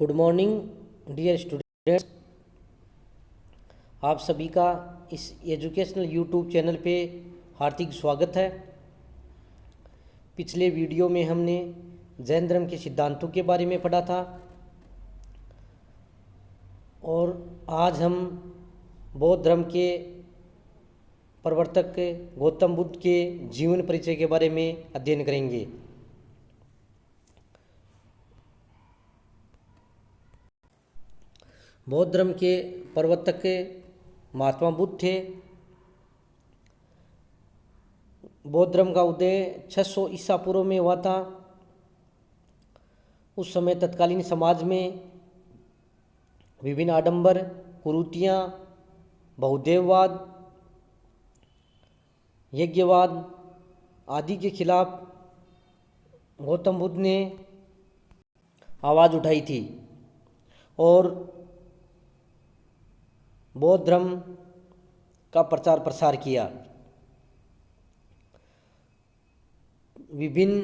Good morning dear students. आप सभी का इस एजुकेशनल यूट्यूब चैनल पे हार्दिक स्वागत है। पिछले वीडियो में हमने जैन धर्म के सिद्धांतों के बारे में पढ़ा था और आज हम बौद्ध धर्म के प्रवर्तक गौतम बुद्ध के जीवन परिचय के बारे में अध्ययन करेंगे। बौद्ध धर्म के प्रवर्तक महात्मा बुद्ध थे। बौद्ध धर्म का उदय 600 ईसा पूर्व में हुआ था। उस समय तत्कालीन समाज में विभिन्न आडंबर, कुरीतियाँ, बहुदेववाद, यज्ञवाद आदि के खिलाफ गौतम बुद्ध ने आवाज़ उठाई थी और बौद्ध धर्म का प्रचार प्रसार किया। विभिन्न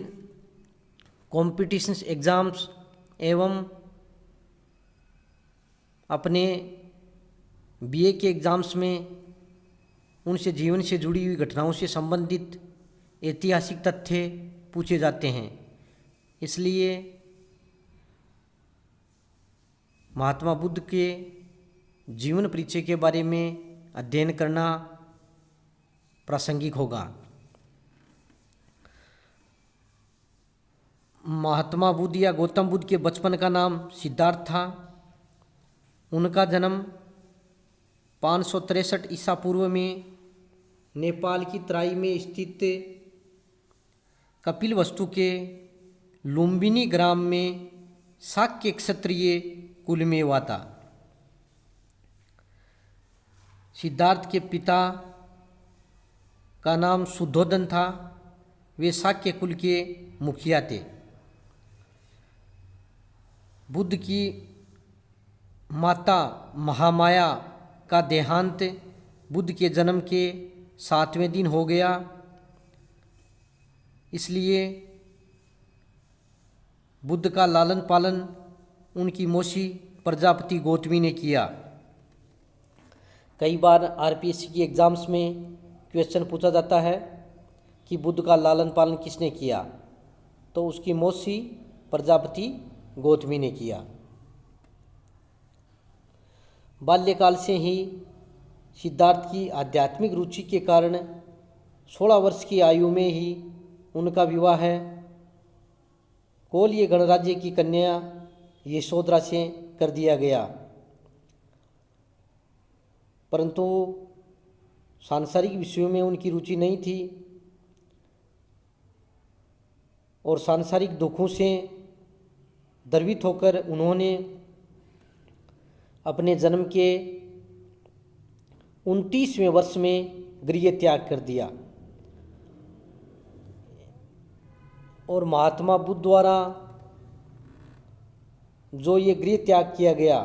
कॉम्पिटिशन्स एग्ज़ाम्स एवं अपने बीए के एग्ज़ाम्स में उनसे जीवन से जुड़ी हुई घटनाओं से संबंधित ऐतिहासिक तथ्य पूछे जाते हैं। इसलिए महात्मा बुद्ध के जीवन परिचय के बारे में अध्ययन करना प्रासंगिक होगा। महात्मा बुद्ध या गौतम बुद्ध के बचपन का नाम सिद्धार्थ था। उनका जन्म 563 ईसा पूर्व में नेपाल की तराई में स्थित कपिलवस्तु के लुम्बिनी ग्राम में शाक्य क्षत्रिय कुल में हुआ था। सिद्धार्थ के पिता का नाम शुद्धोदन था। वे शाक्य कुल के मुखिया थे। बुद्ध की माता महामाया का देहांत बुद्ध के जन्म के 7वें दिन हो गया। इसलिए बुद्ध का लालन पालन उनकी मौसी प्रजापति गौतमी ने किया। कई बार आरपीएससी की एग्ज़ाम्स में क्वेश्चन पूछा जाता है कि बुद्ध का लालन पालन किसने किया, तो उसकी मौसी प्रजापति गौतमी ने किया। बाल्यकाल से ही सिद्धार्थ की आध्यात्मिक रुचि के कारण 16 वर्ष की आयु में ही उनका विवाह कोल्य गणराज्य की कन्या यशोधरा से कर दिया गया। परंतु सांसारिक विषयों में उनकी रुचि नहीं थी और सांसारिक दुखों से द्रवित होकर उन्होंने अपने जन्म के 29वें वर्ष में गृह त्याग कर दिया और महात्मा बुद्ध द्वारा जो ये गृह त्याग किया गया,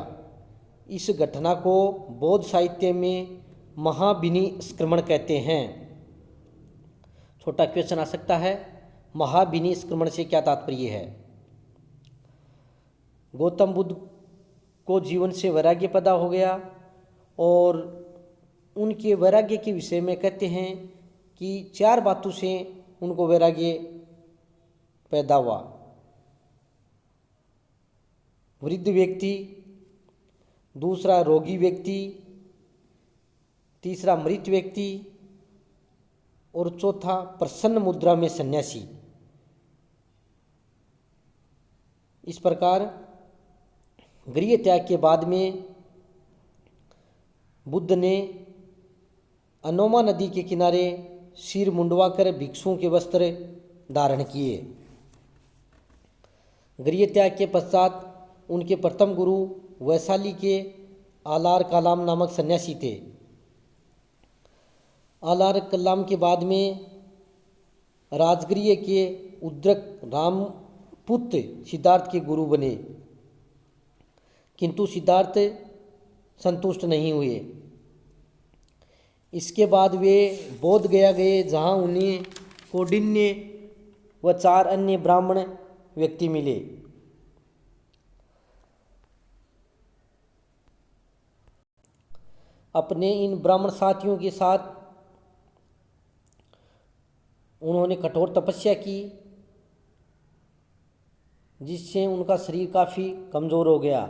इस घटना को बौद्ध साहित्य में महाविनिष्क्रमण कहते हैं। छोटा क्वेश्चन आ सकता है, महाविनिष्क्रमण से क्या तात्पर्य है? गौतम बुद्ध को जीवन से वैराग्य पैदा हो गया और उनके वैराग्य के विषय में कहते हैं कि 4 बातों से उनको वैराग्य पैदा हुआ। वृद्ध व्यक्ति, दूसरा रोगी व्यक्ति, तीसरा मृत व्यक्ति और चौथा प्रसन्न मुद्रा में सन्यासी। इस प्रकार गृह त्याग के बाद में बुद्ध ने अनोमा नदी के किनारे सिर मुंडवाकर भिक्षुओं के वस्त्र धारण किए। गृह त्याग के पश्चात उनके प्रथम गुरु वैशाली के आलार कलाम नामक सन्यासी थे। आलार कलाम के बाद में राजगृह के उद्रक रामपुत्र सिद्धार्थ के गुरु बने, किंतु सिद्धार्थ संतुष्ट नहीं हुए। इसके बाद वे बोध गया गए, जहाँ उन्हें कौंडिन्य व 4 अन्य ब्राह्मण व्यक्ति मिले। अपने इन ब्राह्मण साथियों के साथ उन्होंने कठोर तपस्या की, जिससे उनका शरीर काफ़ी कमज़ोर हो गया।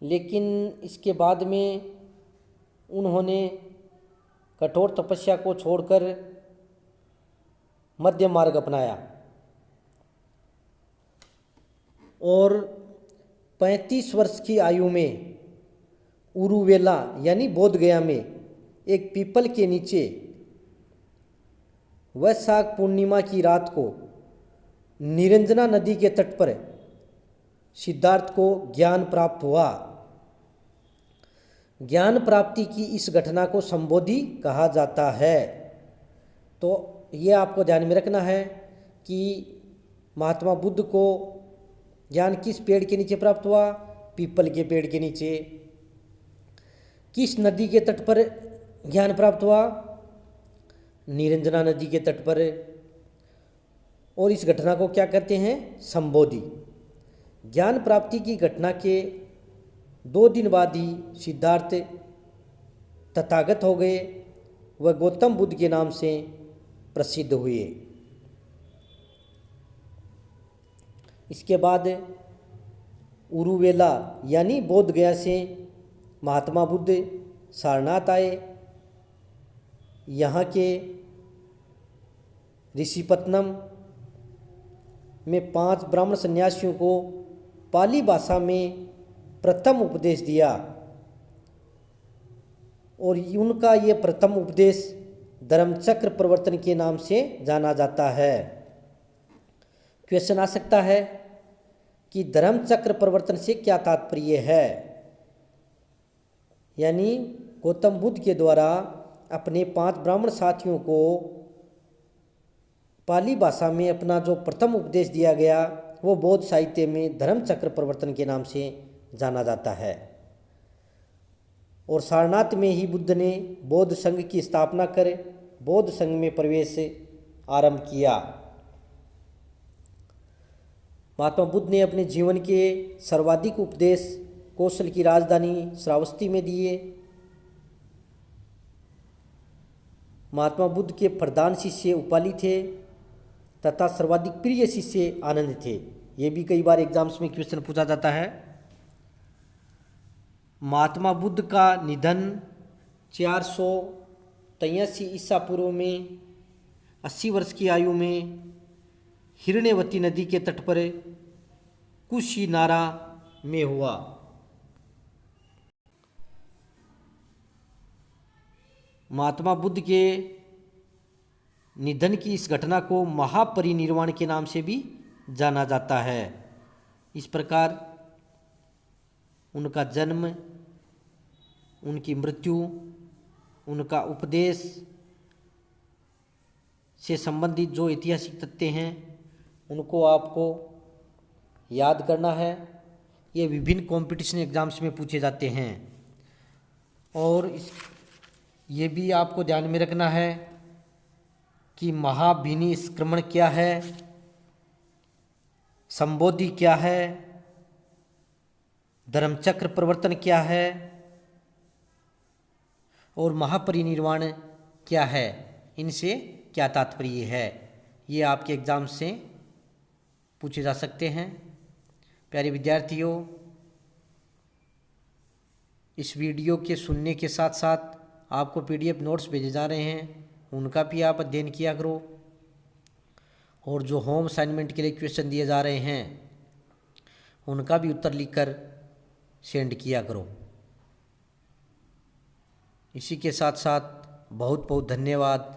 लेकिन इसके बाद में उन्होंने कठोर तपस्या को छोड़कर मध्यम मार्ग अपनाया और 35 वर्ष की आयु में उरुवेला यानी बोध गया में एक पीपल के नीचे वैशाख पूर्णिमा की रात को निरंजना नदी के तट पर सिद्धार्थ को ज्ञान प्राप्त हुआ। ज्ञान प्राप्ति की इस घटना को संबोधि कहा जाता है। तो ये आपको ध्यान में रखना है कि महात्मा बुद्ध को ज्ञान किस पेड़ के नीचे प्राप्त हुआ? पीपल के पेड़ के नीचे। किस नदी के तट पर ज्ञान प्राप्त हुआ? निरंजना नदी के तट पर। और इस घटना को क्या कहते हैं? संबोधि। ज्ञान प्राप्ति की घटना के 2 दिन बाद ही सिद्धार्थ तथागत हो गए, वह गौतम बुद्ध के नाम से प्रसिद्ध हुए। इसके बाद उरुवेला यानी बोध गया से महात्मा बुद्ध सारनाथ आए। यहाँ के ऋषिपत्तनम में 5 ब्राह्मण सन्यासियों को पाली भाषा में प्रथम उपदेश दिया और उनका ये प्रथम उपदेश धर्मचक्र प्रवर्तन के नाम से जाना जाता है। क्वेश्चन आ सकता है कि धर्मचक्र प्रवर्तन से क्या तात्पर्य है? यानी गौतम बुद्ध के द्वारा अपने 5 ब्राह्मण साथियों को पाली भाषा में अपना जो प्रथम उपदेश दिया गया वो बौद्ध साहित्य में धर्मचक्र प्रवर्तन के नाम से जाना जाता है। और सारनाथ में ही बुद्ध ने बौद्ध संघ की स्थापना कर बौद्ध संघ में प्रवेश आरंभ किया। महात्मा बुद्ध ने अपने जीवन के सर्वाधिक उपदेश कौशल की राजधानी श्रावस्ती में दिए। महात्मा बुद्ध के प्रधान शिष्य उपाली थे तथा सर्वाधिक प्रिय शिष्य आनंद थे। ये भी कई बार एग्जाम्स में क्वेश्चन पूछा जाता है। महात्मा बुद्ध का निधन 483 ईसा पूर्व में 80 वर्ष की आयु में हिरण्यवती नदी के तट पर कुशीनारा में हुआ। महात्मा बुद्ध के निधन की इस घटना को महापरिनिर्वाण के नाम से भी जाना जाता है। इस प्रकार उनका जन्म, उनकी मृत्यु, उनका उपदेश से संबंधित जो ऐतिहासिक तथ्य हैं उनको आपको याद करना है। ये विभिन्न कॉम्पिटिशन एग्जाम्स में पूछे जाते हैं। और ये भी आपको ध्यान में रखना है कि महाभिनिष्क्रमण क्या है, संबोधि क्या है, धर्मचक्र प्रवर्तन क्या है और महापरिनिर्वाण क्या है, इनसे क्या तात्पर्य है। ये आपके एग्ज़ाम से पूछे जा सकते हैं। प्यारे विद्यार्थियों, इस वीडियो के सुनने के साथ साथ आपको PDF नोट्स भेजे जा रहे हैं, उनका भी आप अध्ययन किया करो। और जो होम असाइनमेंट के लिए क्वेश्चन दिए जा रहे हैं उनका भी उत्तर लिखकर सेंड किया करो। इसी के साथ साथ बहुत बहुत धन्यवाद।